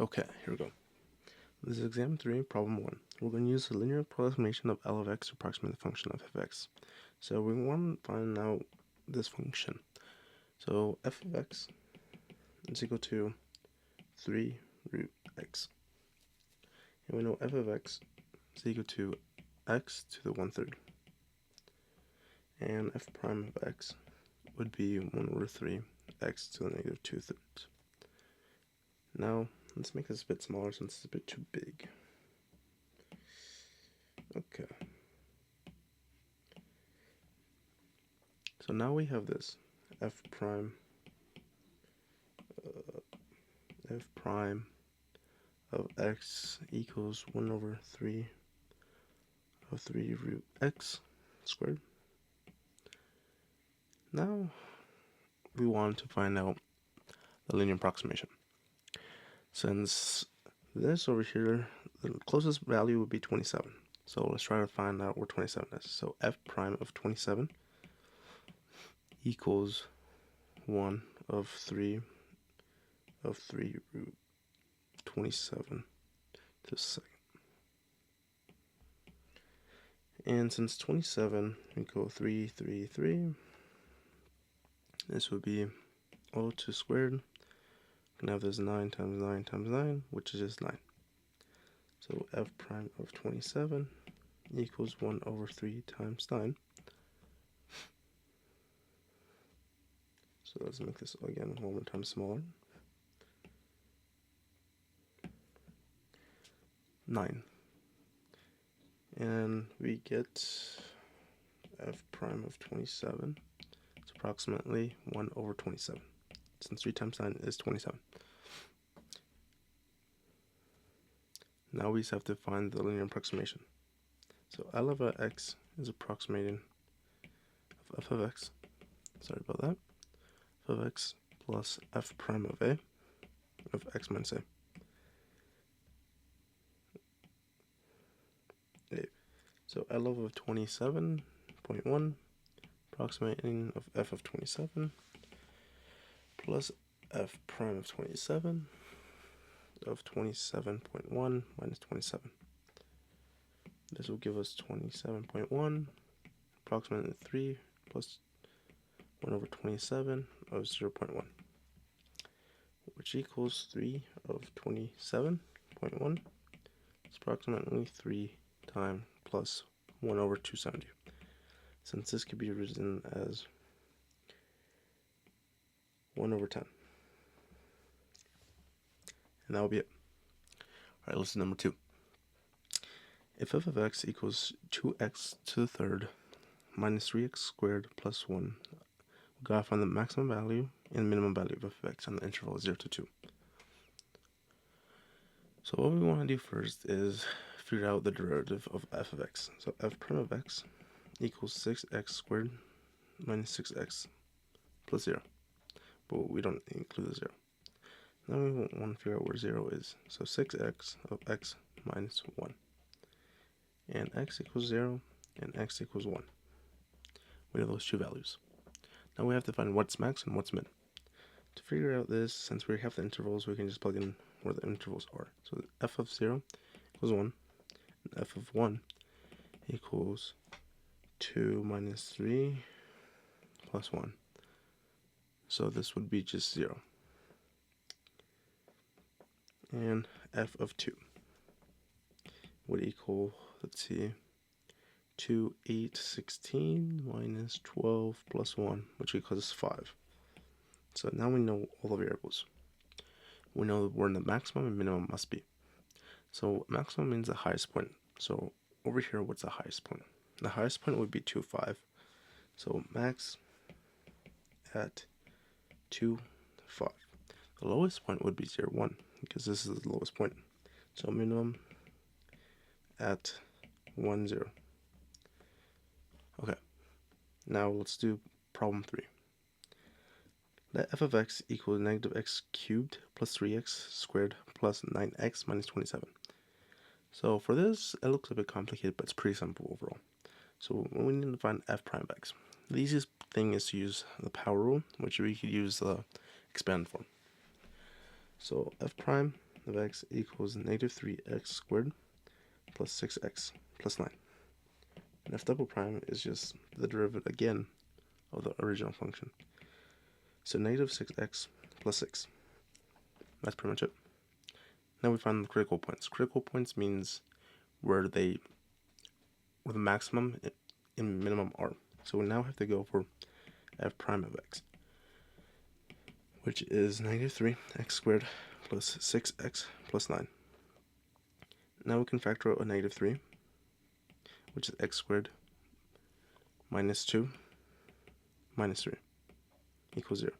Okay, here we go. This is exam 3, problem 1. We're going to use the linear approximation of L of x to approximate the function of f of x. So we want to find out this function. So f of x is equal to 3 root x. And we know f of x is equal to x to the 1/3. And f prime of x would be 1/3 x to the negative 2/3. Now, let's make this a bit smaller since it's a bit too big. Okay. So now we have this f prime of x equals 1/3 of 3 root x squared. Now we want to find out the linear approximation. Since this over here, the closest value would be 27. So let's try to find out where 27 is. So f prime of 27 equals 1/3 root 27 to the second. And since 27, we go 3, 3, 3. This would be all 2 squared. We can have this 9 times 9 times 9, which is just 9. So f prime of 27 equals 1/3 times 9. So let's make this again one more time smaller. 9. And we get f prime of 27. It's approximately 1/27. Since 3 times 9 is 27. Now we just have to find the linear approximation. So L of x is approximating f of x. Sorry about that. F of x plus f prime of a of x minus a. So L of 27.1 approximating of f of 27 plus f prime of 27 of 27.1 minus 27. This will give us 27.1 approximately 3 plus 1/27 of 0.1, which equals 3 of 27.1. It's approximately 3 times plus 1/270. Since this could be written as 1/10. And that will be it. Alright, let's do number 2. If f of x equals 2x to the third minus 3x squared plus 1, we gotta find the maximum value and minimum value of f of x on the interval 0 to 2. So what we want to do first is figure out the derivative of f of x. So f prime of x equals 6x squared minus 6x plus 0. But we don't include the 0. Now we want to figure out where 0 is. So 6x of x minus 1. And x equals 0 and x equals 1. We know those two values. Now we have to find what's max and what's min. To figure out this, since we have the intervals, we can just plug in where the intervals are. So f of 0 equals 1, and f of 1 equals 2 minus 3 plus 1. So this would be just 0. And f of 2 would equal, let's see, 2, 8, 16 minus 12 plus 1, which equals 5. So now we know all the variables. We know where the maximum and minimum must be. So maximum means the highest point. So over here, what's the highest point? The highest point would be 2, 5. So max at 2, 5. The lowest point would be 0, 1, because this is the lowest point. So minimum at 1, 0. Okay, now let's do problem 3. Let f of x equal negative x cubed plus 3x squared plus 9x minus 27. So for this, it looks a bit complicated, but it's pretty simple overall. So we need to find f prime of x. The easiest thing is to use the power rule, which we could use the expanded form. So f prime of x equals negative 3x squared plus 6x plus 9. And f double prime is just the derivative again of the original function. So negative 6x plus 6. That's pretty much it. Now we find the critical points. Critical points means where the maximum and minimum are. So we now have to go for f prime of x, which is negative 3x squared plus 6x plus 9. Now we can factor out a negative 3, which is x squared minus 2 minus 3 equals 0.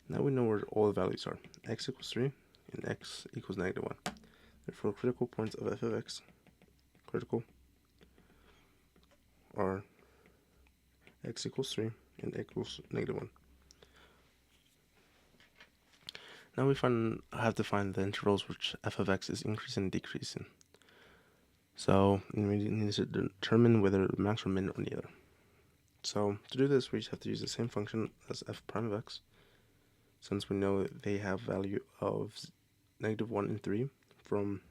Now we know where all the values are. X equals 3 and x equals negative 1. Therefore, critical points of f of x, critical, are x equals 3 and x equals negative 1. Now we have to find the intervals which f of x is increasing and decreasing. So we need to determine whether the max or min or neither. So to do this, we just have to use the same function as f prime of x, since we know they have value of negative 1 and 3 from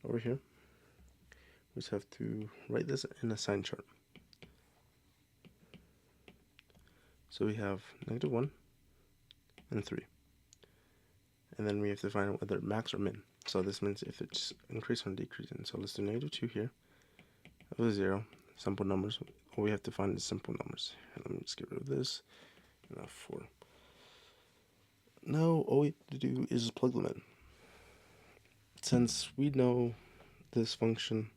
over here. We just have to write this in a sign chart. So we have negative 1 and 3. And then we have to find whether max or min. So this means if it's increasing or decreasing. So let's do negative 2 here. That was 0. Simple numbers. All we have to find is simple numbers. And let me just get rid of this. And 4. Now all we have to do is plug them in. Since we know this function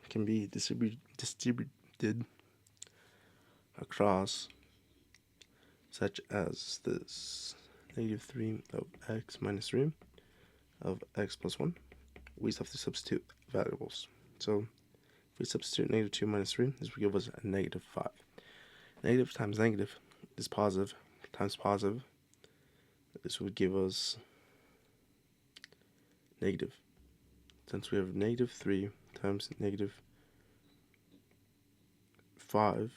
can be distributed across, such as this negative 3 of x minus 3 of x plus 1, we just have to substitute variables. So if we substitute negative 2 minus 3, this will give us a negative 5. Negative times negative is positive times positive. This would give us negative. Since we have negative 3 times negative 5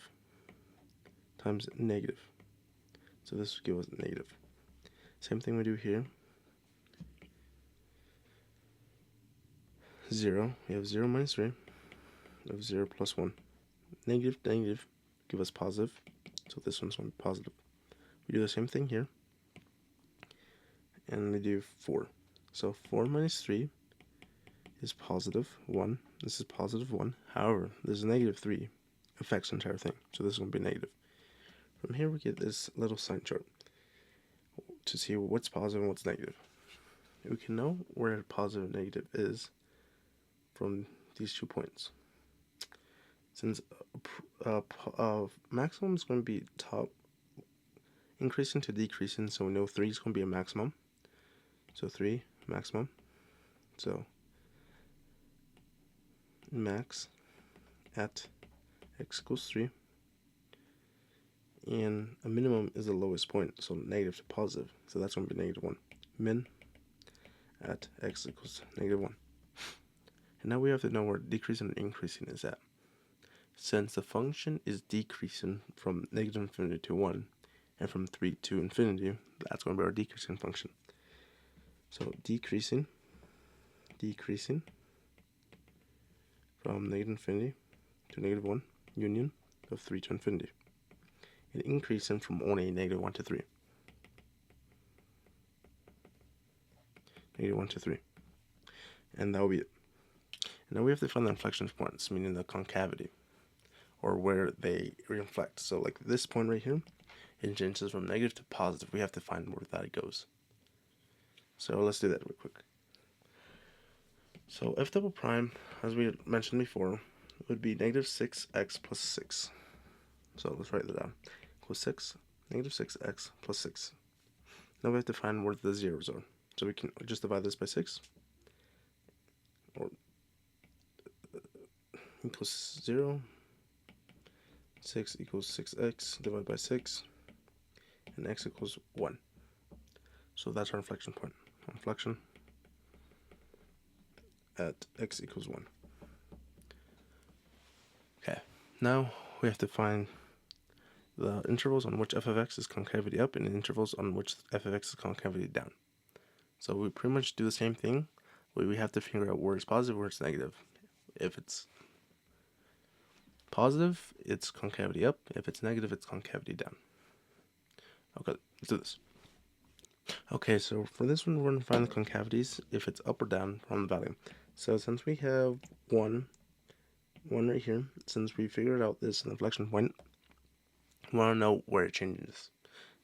times negative. So this would give us negative. Same thing we do here. 0. We have 0 minus 3. We have 0 plus 1. Negative, negative give us positive. So this one's going to be positive. We do the same thing here. And we do 4. So 4 minus 3 is positive 1. This is positive 1. However, there's a negative 3 affects the entire thing. So this is going to be negative. From here we get this little sign chart to see what's positive and what's negative. We can know where positive and negative is from these 2 points. Since maximum is going to be top increasing to decreasing, so we know 3 is going to be a maximum. So 3 maximum. So max at x equals 3. And a minimum is the lowest point, so negative to positive. So that's going to be negative 1. Min at x equals negative 1. And now we have to know where decreasing and increasing is at. Since the function is decreasing from negative infinity to 1, and from 3 to infinity, that's going to be our decreasing function. So decreasing from negative infinity to negative 1, union of 3 to infinity. And increasing from only negative 1 to 3. Negative 1 to 3. And that will be it. And now we have to find the inflection points, meaning the concavity, or where they reflect. So like this point right here, it changes from negative to positive. We have to find where that goes. So let's do that real quick. So f double prime, as we mentioned before, would be negative 6x plus 6. So let's write that down. Equals 6, negative 6x plus 6. Now we have to find where the zeros are. So we can just divide this by 6. Or equals 0. 6 equals 6x divided by 6. And x equals 1. So that's our inflection point. Inflection at x equals 1. Okay, now we have to find the intervals on which f of x is concavity up and the intervals on which f of x is concavity down. So we pretty much do the same thing, but we have to figure out where it's positive, where it's negative. If it's positive, it's concavity up. If it's negative, it's concavity down. Okay, let's do this. Okay, so for this one, we're going to find the concavities if it's up or down from the value. So since we have one right here, since we figured out this inflection point, we want to know where it changes.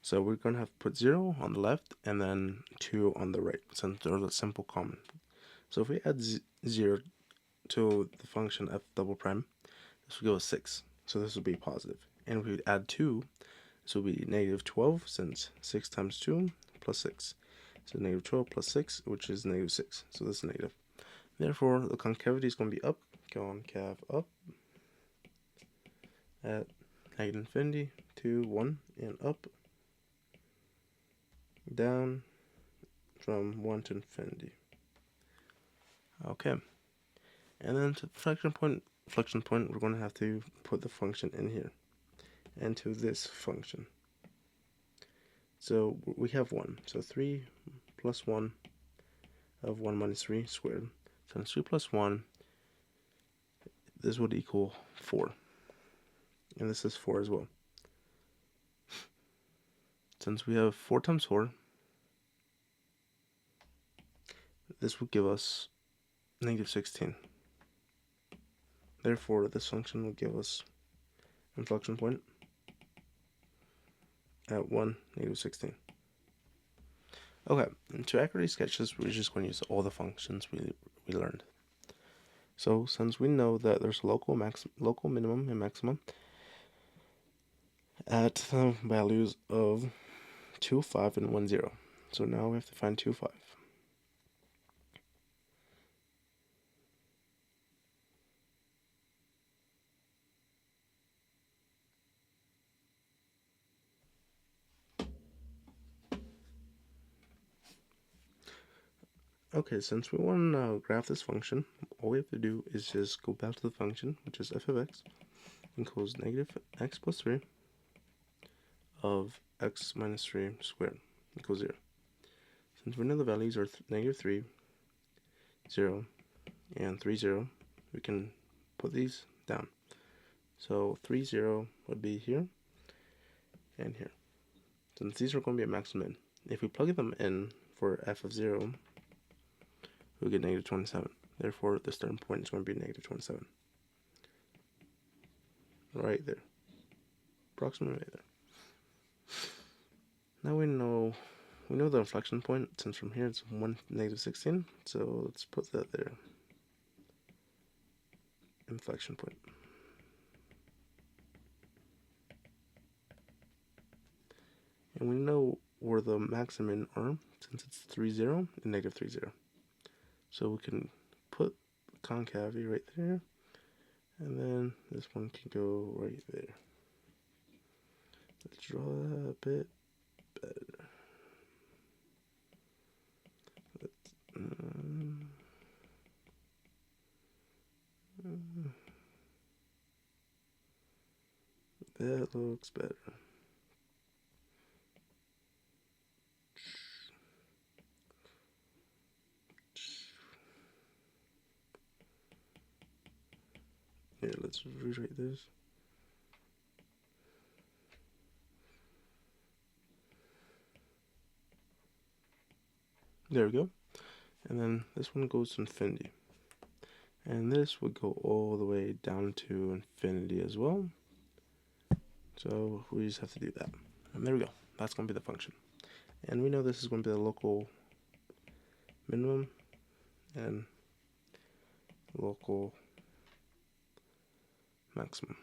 So we're going to have to put 0 on the left and then 2 on the right, since they're the simple common. So if we add 0 to the function f double prime, this will give us 6. So this will be positive. And if we add 2, this will be negative 12, since 6 times 2 plus 6. So negative 12 plus 6, which is negative 6. So this is negative. Therefore, the concavity is going to be up, concav up, at negative infinity to 1, and up, down from 1 to infinity. Okay. And then to inflection point, we're going to have to put the function in here, and to this function. So we have 1. So 3 plus 1 of 1 minus 3 squared. So 3 plus 1, this would equal 4. And this is 4 as well. Since we have 4 times 4, this would give us negative 16. Therefore, this function will give us inflection point at 1, negative 16. Okay, and to accurately sketch this, we're just going to use all the functions we learned. So since we know that there's local minimum and maximum at the values of 2, 5, and 1, 0. So now we have to find 2, 5. Okay, since we want to graph this function, all we have to do is just go back to the function, which is f of x equals negative x plus 3 of x minus 3 squared equals 0. Since we know the values are negative 3, 0, and 3, 0, we can put these down. So 3, 0 would be here and here. Since these are going to be a maximum, if we plug them in for f of 0, we get negative 27. Therefore, the starting point is going to be negative 27. Right there. Approximately right there. Now we know the inflection point, since from here it's 1, negative 16. So let's put that there. Inflection point. And we know where the maximum are, since it's 3, 0 and negative 3, 0. So we can put concavity right there, and then this one can go right there. Let's draw that a bit better. That looks better. Yeah, let's rewrite this. There we go. And then this one goes to infinity. And this would go all the way down to infinity as well. So we just have to do that. And there we go. That's going to be the function. And we know this is going to be the local minimum and local maximum.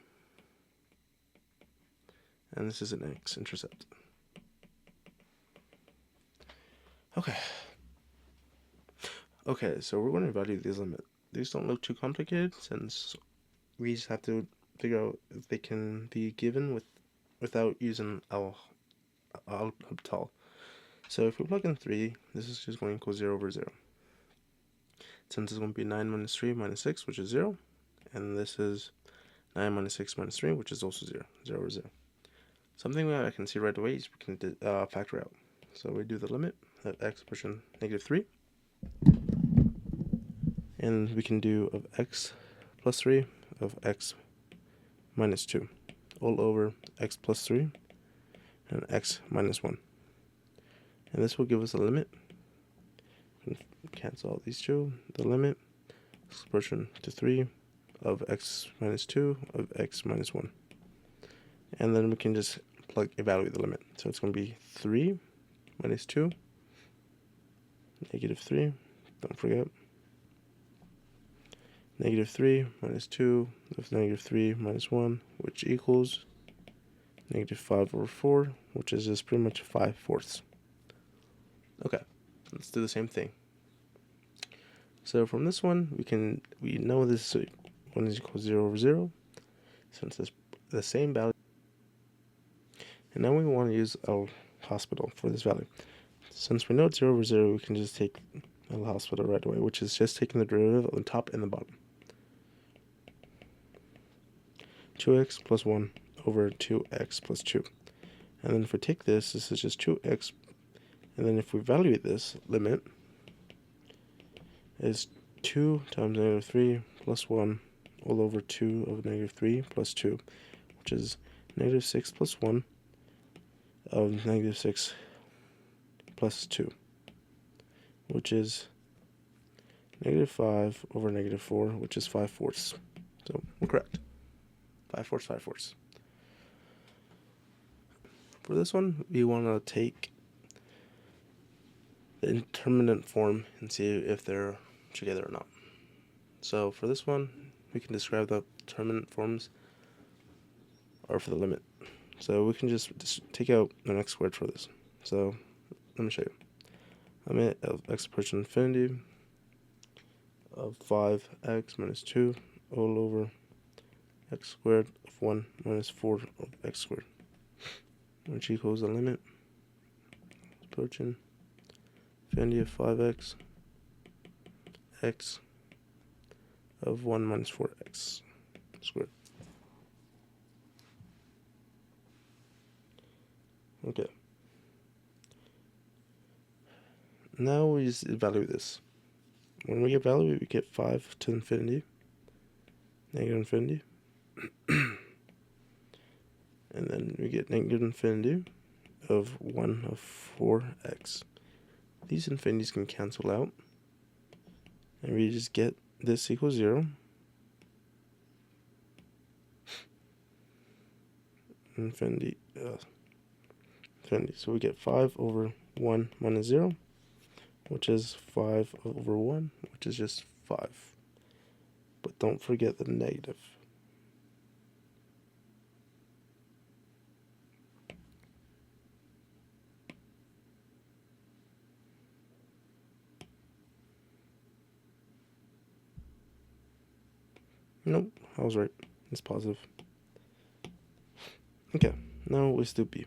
And this is an x-intercept. Okay, so we're going to evaluate these limits. These don't look too complicated, since we just have to figure out if they can be given without using L'Hopital. So if we plug in 3, this is just going to equal 0 over 0. Since it's going to be 9 minus 3 minus 6, which is 0. And this is 9 minus 6 minus 3, which is also 0. 0 over 0. Something that I can see right away is we can factor out. So we do the limit of x approaching -3, and we can do of x plus 3 of x minus 2 all over x plus 3 and x minus 1. And this will give us a limit. We can cancel out these two. The limit is approaching to 3 of x minus 2 of x minus 1. And then we can just evaluate the limit. So it's going to be 3 minus 2, -3, don't forget. -3 minus 2 of -3 minus 1, which equals -5/4, which is just pretty much 5/4. Okay, let's do the same thing. So from this one, we know this one is equal to 0/0, since it's the same value. And now we want to use L'Hospital for this value. Since we know it's 0/0, we can just take L'Hospital right away, which is just taking the derivative of the top and the bottom. 2x plus 1 over 2x plus 2. And then if we take this is just 2x, and then if we evaluate this, limit is 2 times -3 plus 1 all over 2 of -3 plus 2, which is -6 plus 1 of -6 plus 2, which is -5 over -4, which is 5/4. So we're correct. 5/4, 5/4. For this one, we want to take the indeterminate form and see if they're together or not. So for this one, we can describe the determinant forms are for the limit. So we can just take out an x squared for this. So let me show you. Limit of x approaching infinity of 5x minus 2 all over x squared of 1 minus 4 of x squared, which equals the limit approaching infinity of 5x x of 1 minus 4x squared. Okay. Now we just evaluate this. When we evaluate, we get 5 to infinity, negative infinity, and then we get negative infinity of 1 of 4x. These infinities can cancel out, and we just get this equals 0. Infinity. So we get 5 over 1 minus 0, which is 5 over 1, which is just 5. But don't forget the negative. Nope, I was right. It's positive. Okay, now let's do B.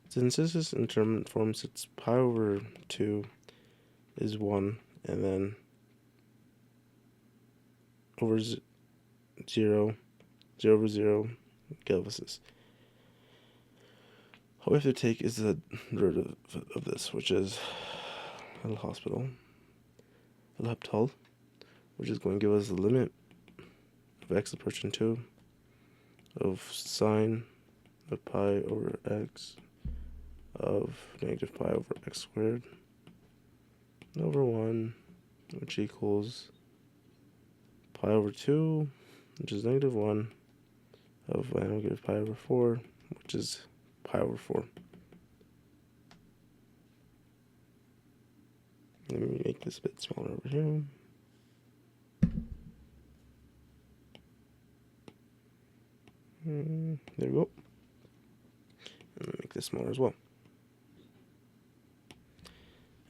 Since this is indeterminate forms, it's pi over 2 is 1, and then over 0, 0 over 0 gives us this. All we have to take is the derivative of this, which is L'Hospital, which is going to give us the limit of x approaching 2 of sine of pi over x of negative pi over x squared over 1, which equals pi over 2, which is negative 1, of negative pi over 4, which is pi over 4. Let me make this a bit smaller over here. There we go. And make this smaller as well.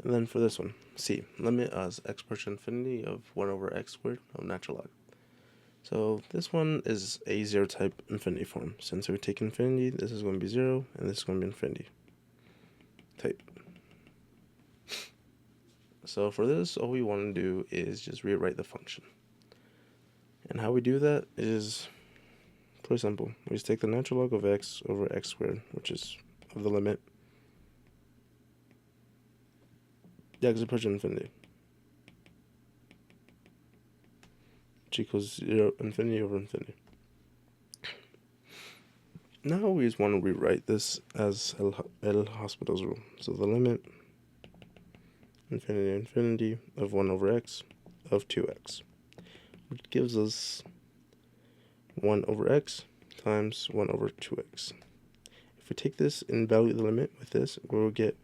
And then for this one, C, limit as x approaching infinity of 1 over x squared of natural log. So this one is a 0 type infinity form. Since we take infinity, this is going to be 0, and this is going to be infinity type. So for this, all we want to do is just rewrite the function. And how we do that is quite simple. We just take the natural log of x over x squared, which is of the limit x approaching infinity, which equals 0 infinity over infinity. Now we just want to rewrite this as L'Hospital's rule. So the limit infinity to infinity of 1 over x of 2x, which gives us 1 over x times 1 over 2x. If we take this and value the limit with this, we will get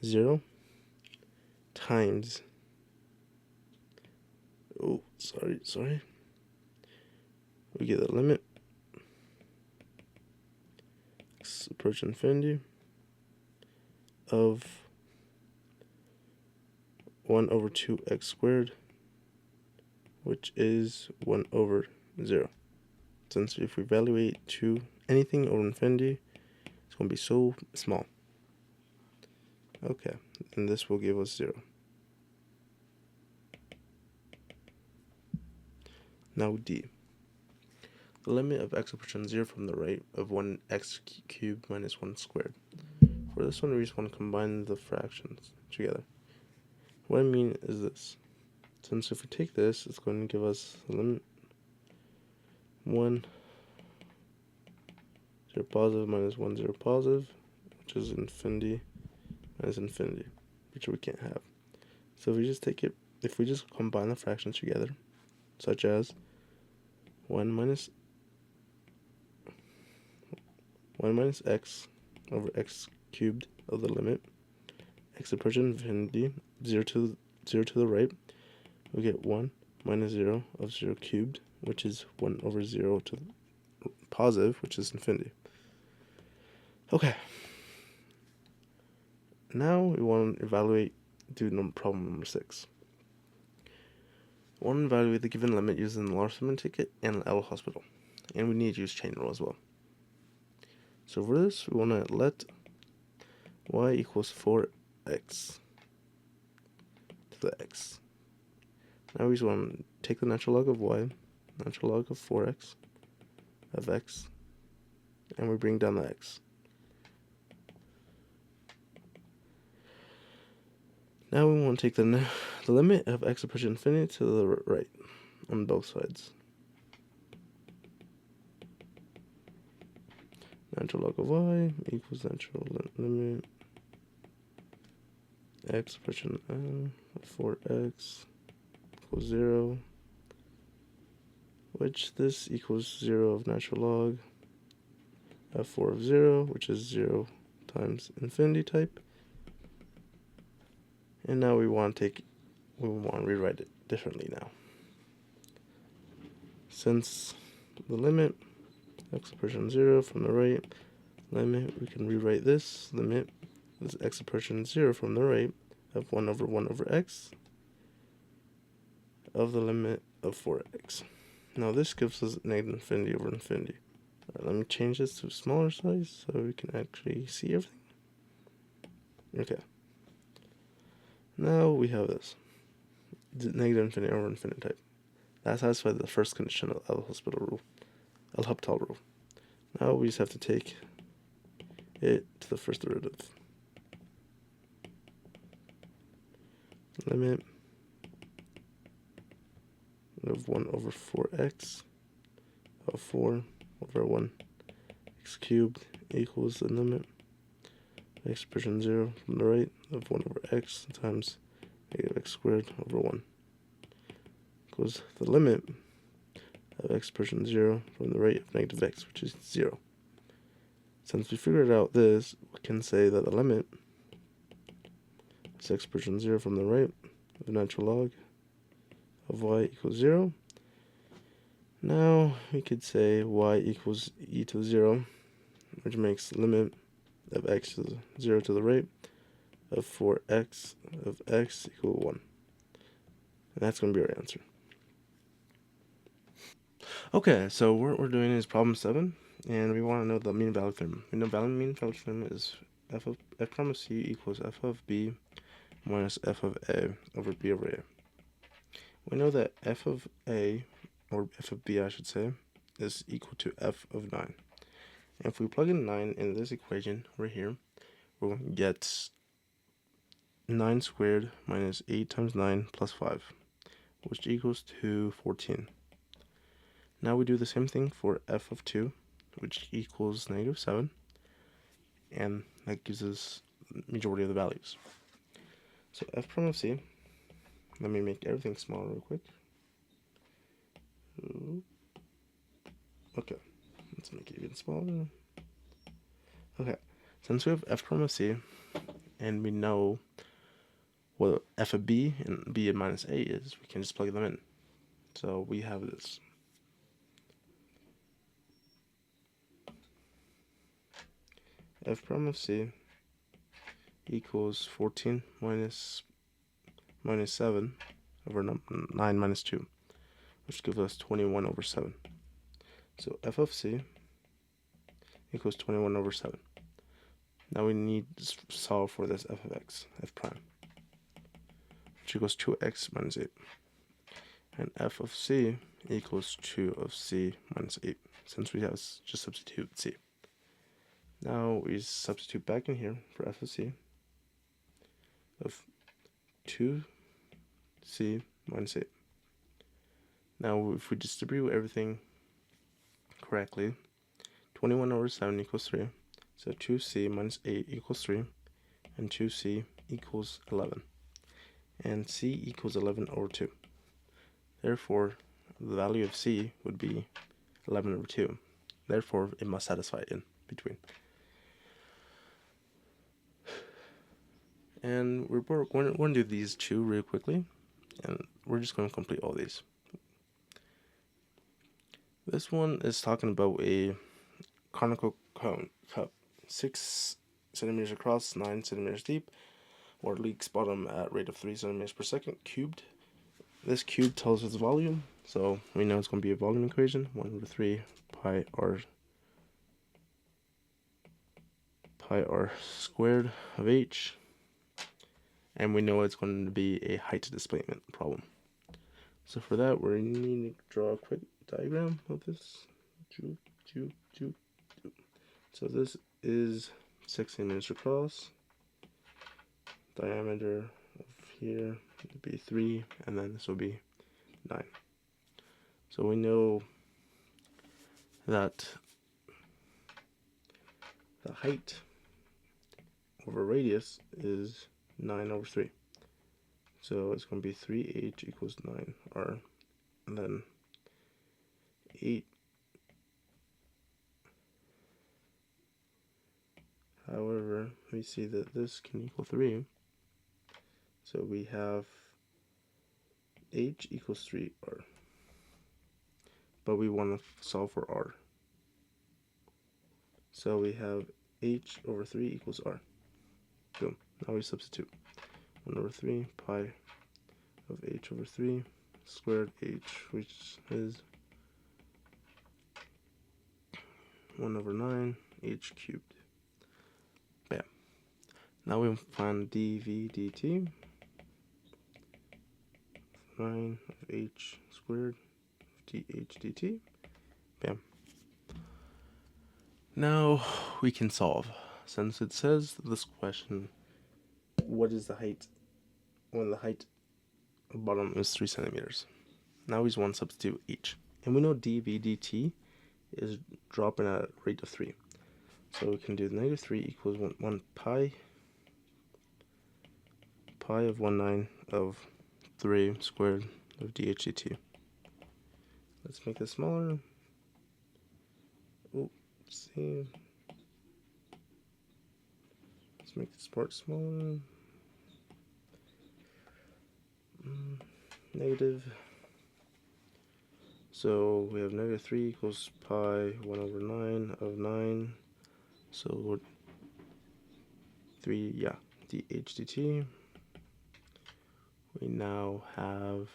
0 times, sorry, we get the limit x approach infinity of 1 over 2x squared, which is 1 over 0. Since if we evaluate to anything over infinity, it's going to be so small. Okay, and this will give us 0. Now D. The limit of x approaching 0 from the right of 1x cubed minus 1 squared. For this one, we just want to combine the fractions together. What I mean is this. Since if we take this, it's going to give us the limit 1, 0 positive minus 1, 0 positive, which is infinity minus infinity, which we can't have. So if we just take it, if we just combine the fractions together, such as 1 minus x over x cubed of the limit x approaching infinity 0 to the right, we get 1 minus 0 of 0 cubed, which is 1 over 0 to the positive, which is infinity. Okay. Now we want to evaluate, problem number 6. We want to evaluate the given limit using the Larson ticket and L'Hospital, and we need to use chain rule as well. So for this, we want to let y equals 4x to the x. Now we just want to take the natural log of y, natural log of 4x of x, and we bring down the x. Now we want to take the limit of x approaching infinity to the right on both sides. Natural log of y equals natural limit x approaching 4x equals 0, which this equals 0 of natural log of 4 of 0, which is 0 times infinity type. And now we want to rewrite it differently now. Since the limit x approaching 0 from the right limit, we can rewrite this limit as x approaching 0 from the right of 1 over x of the limit of 4x. Now this gives us negative infinity over infinity. Alright, let me change this to a smaller size so we can actually see everything. Okay. Now we have this. Negative infinity over infinity type. That satisfies the first condition of L'Hospital rule. Now we just have to take it to the first derivative. Limit of 1 over 4x of 4 over 1 x cubed equals the limit x approaching 0 from the right of 1 over x times negative x squared over 1 equals the limit of x approaching 0 from the right of negative x, which is 0. Since we figured out this, we can say that the limit is x approaching 0 from the right of natural log of y equals 0. Now we could say y equals e to 0, which makes limit of x is 0 to the right of 4x of x equal 1. And that's going to be our answer. Okay, so what we're doing is problem 7, and we want to know the mean value theorem. We know mean value theorem is f prime of c equals f of b minus f of a over b over a. We know that f of a, or f of b I should say, is equal to f of 9. And if we plug in 9 in this equation right here, we're going to get 9 squared minus 8 times 9 plus 5, which equals to 14. Now we do the same thing for f of 2, which equals negative 7, and that gives us the majority of the values. So f prime of c, let me make everything smaller real quick. Okay, let's make it even smaller. Okay, since we have f prime of c, and we know what f of b and b of minus a is, we can just plug them in. So we have this. F prime of c equals 14 minus 7 over 9 minus 2, which gives us 21 over 7. So f of c equals 21 over 7. Now we need to solve for this f of x, f prime, which equals 2x minus 8. And f of c equals 2 of c minus 8, since we have just substitute c. Now we substitute back in here for f of c of 2c minus 8. Now if we distribute everything correctly, 21 over 7 equals 3. So 2c minus 8 equals 3, and 2c equals 11. And c equals 11 over 2. Therefore, the value of c would be 11 over 2. Therefore, it must satisfy in between. And we're going to do these two really quickly, and we're just going to complete all these. This one is talking about a conical cone cup, 6 centimeters across, 9 centimeters deep, water leaks bottom at rate of 3 centimeters per second, cubed. This cube tells us the volume, so we know it's going to be a volume equation, 1 over 3 pi r squared of h, and we know it's going to be a height displacement problem. So for that, we need to draw a quick diagram of this. So this is 6 centimeters across, diameter of here would be 3, and then this will be 9. So we know that the height over radius is 9 over 3. So it's going to be 3h equals 9r, and then 8. However, we see that this can equal 3. So we have h equals 3r. But we want to solve for r. So we have h over 3 equals r. Boom. Now we substitute. 1 over 3 pi of h over 3 squared h, which is 1 over 9 h cubed. Bam. Now we find dv dt. 9 of h squared dh dt. Bam. Now we can solve. Since it says this question, what is the height when the height of bottom is 3 centimeters? Now we just want to substitute h. And we know dv dt is dropping at a rate of 3. So we can do negative 3 equals 1 pi of 1/9 of 3 squared of dh dt. Let's make this smaller. Oopsie. Let's make this part smaller. Negative. So we have negative 3 equals pi 1 over 9 of 9. So 3, yeah, dh dt. We now have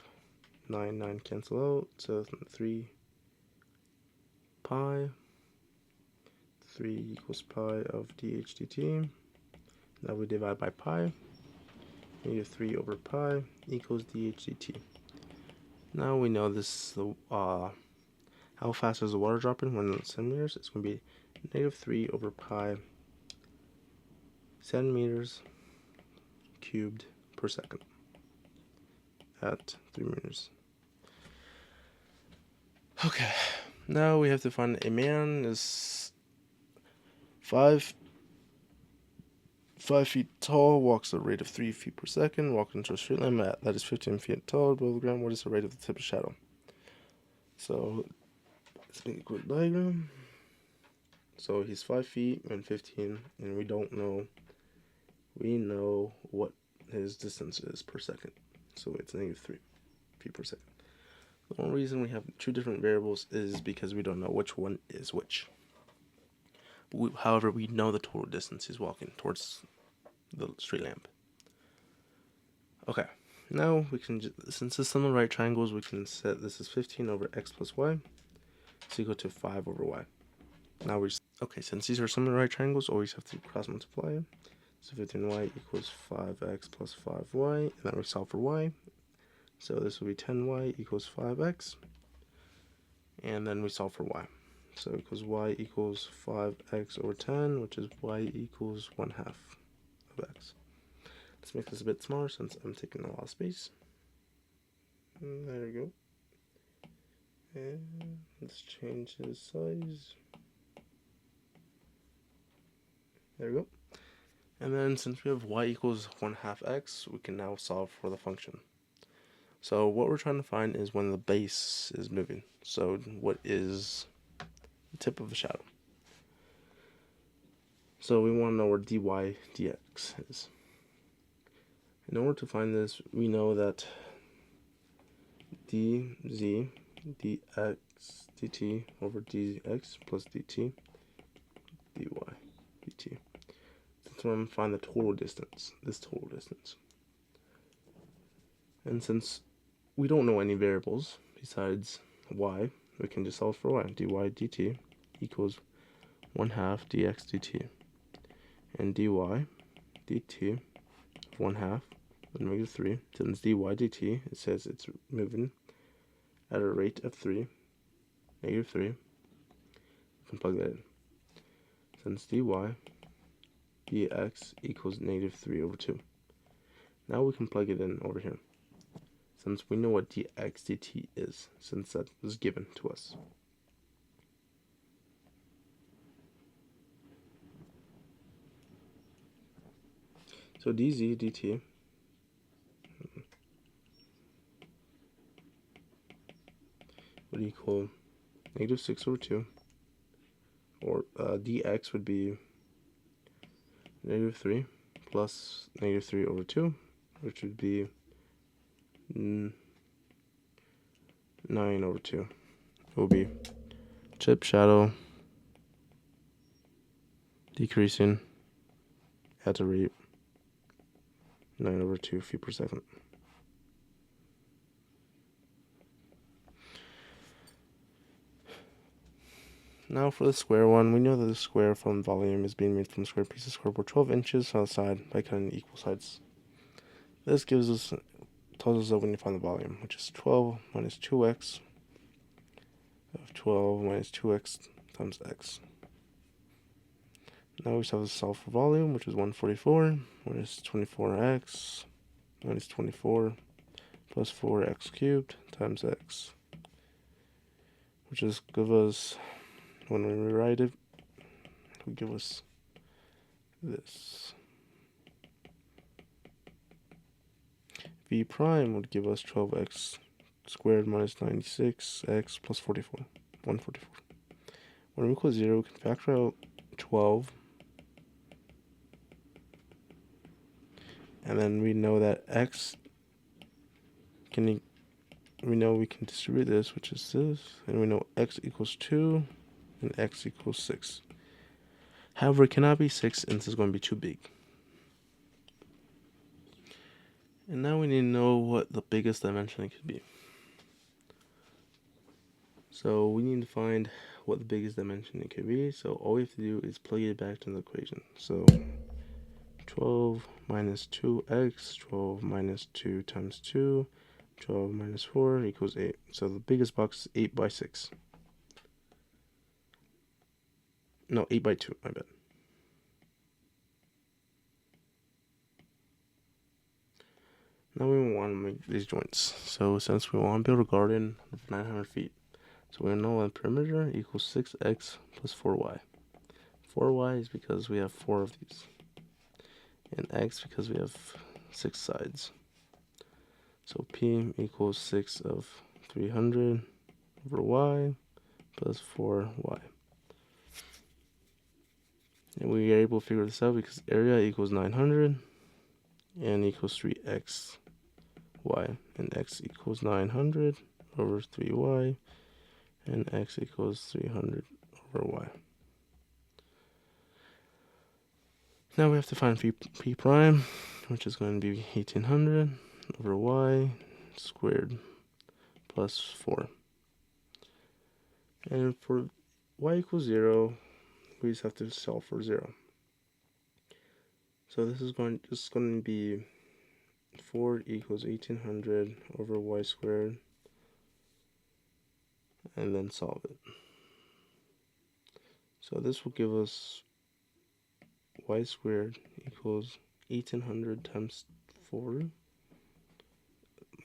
9 cancel out, so 3 pi. 3 equals pi of dh dt. Now we divide by pi. Negative 3 over pi equals dh dt. Now we know this is the How fast is the water dropping when in centimeters? It's going to be -3 over pi centimeters cubed per second at 3 meters. Okay, now we have to find a man is 5 feet tall, walks at a rate of 3 feet per second, walking into a straight line that is 15 feet tall above the ground. What is the rate of the tip of shadow? So let's make a quick diagram. So he's 5 feet and 15, and we don't know. We know what his distance is per second. So it's -3 feet per second. The only reason we have two different variables is because we don't know which one is which. However, we know the total distance he's walking towards the straight lamp. Okay, now we can, since it's on the right triangles, we can set this is 15 over x plus y is equal to 5 over y. Now okay, since these are similar right triangles, always have to cross multiply. So 15y equals 5x plus 5y, and then we solve for y. So this will be 10y equals 5x, and then we solve for y. So because y equals 5x over 10, which is y equals 1/2 of x. Let's make this a bit smaller since I'm taking a lot of space. And there we go. And let's change his size. There we go. And then since we have y equals 1/2 x, we can now solve for the function. So what we're trying to find is when the base is moving. So what is the tip of the shadow? So we want to know where dy dx is. In order to find this, we know that dz dx dt over dx plus dt dy dt. That's when we find the total distance, this total distance. And since we don't know any variables besides y, we can just solve for y. Dy dt equals 1/2 dx dt. And dy dt 1/2 -3. Since dy dt, it says it's moving at a rate of 3, -3. We can plug that in. Since dy dx equals -3 over 2. Now we can plug it in over here, since we know what dx dt is, since that was given to us. So dz dt would equal -6 over 2, or dx would be -3 plus -3 over 2, which would be 9 over 2. It will be tip shadow decreasing at a rate 9 over 2 feet per second. Now for the square one, we know that the square from volume is being made from square piece of square board 12 inches on the side by cutting equal sides. This tells us that we need to find the volume, which is 12 minus 2x of 12 minus 2x times x. Now we just have to solve for volume, which is 144 minus 24x minus 24 plus 4x cubed times x, which is give us, when we rewrite it, will give us this. V prime would give us 12x squared minus 96x plus 44, 144. When we equal 0, we can factor out 12. And then we know that x we know we can distribute this, which is this, and we know x equals 2 and x equals 6. However, it cannot be 6, and this is going to be too big. And now we need to know what the biggest dimension it could be. So we need to find what the biggest dimension it could be. So all we have to do is plug it back to the equation. So 12 minus 2x, 12 minus 2 times 2, 12 minus 4 equals 8. So the biggest box is 8 by 6. No, 8 by 2, my bad. Now we want to make these joints. So since we want to build a garden of 900 feet, so we know that perimeter equals 6x plus 4y. 4y is because we have 4 of these. And x because we have 6 sides. So p equals 6 of 300 over y plus 4y. And we are able to figure this out because area equals 900 and equals 3x y, and x equals 900 over 3y, and x equals 300 over y. Now we have to find p prime, which is going to be 1800 over y squared plus 4. And for y equals 0, we just have to solve for 0. So this is going to be 4 equals 1800 over y squared, and then solve it. So this will give us y squared equals 1800 times 4. My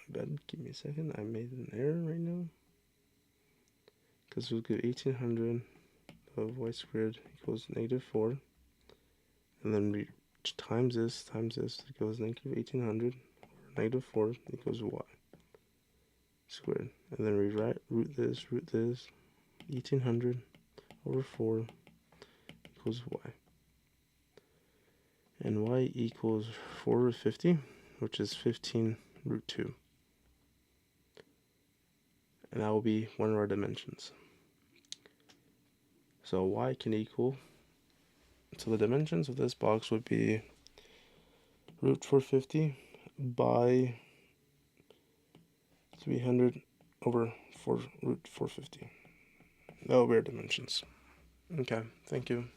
bad, give me a second, I made an error right now. Because we'll get 1800 of y squared equals -4. And then we times this equals negative 1800 over -4 equals y squared. And then we root this, 1800 over 4 equals y. And y equals 4 root 50, which is 15 root 2. And that will be one of our dimensions. So y can equal, so the dimensions of this box would be root 450 by 300 over 4 root 450. That will be our dimensions. Okay, thank you.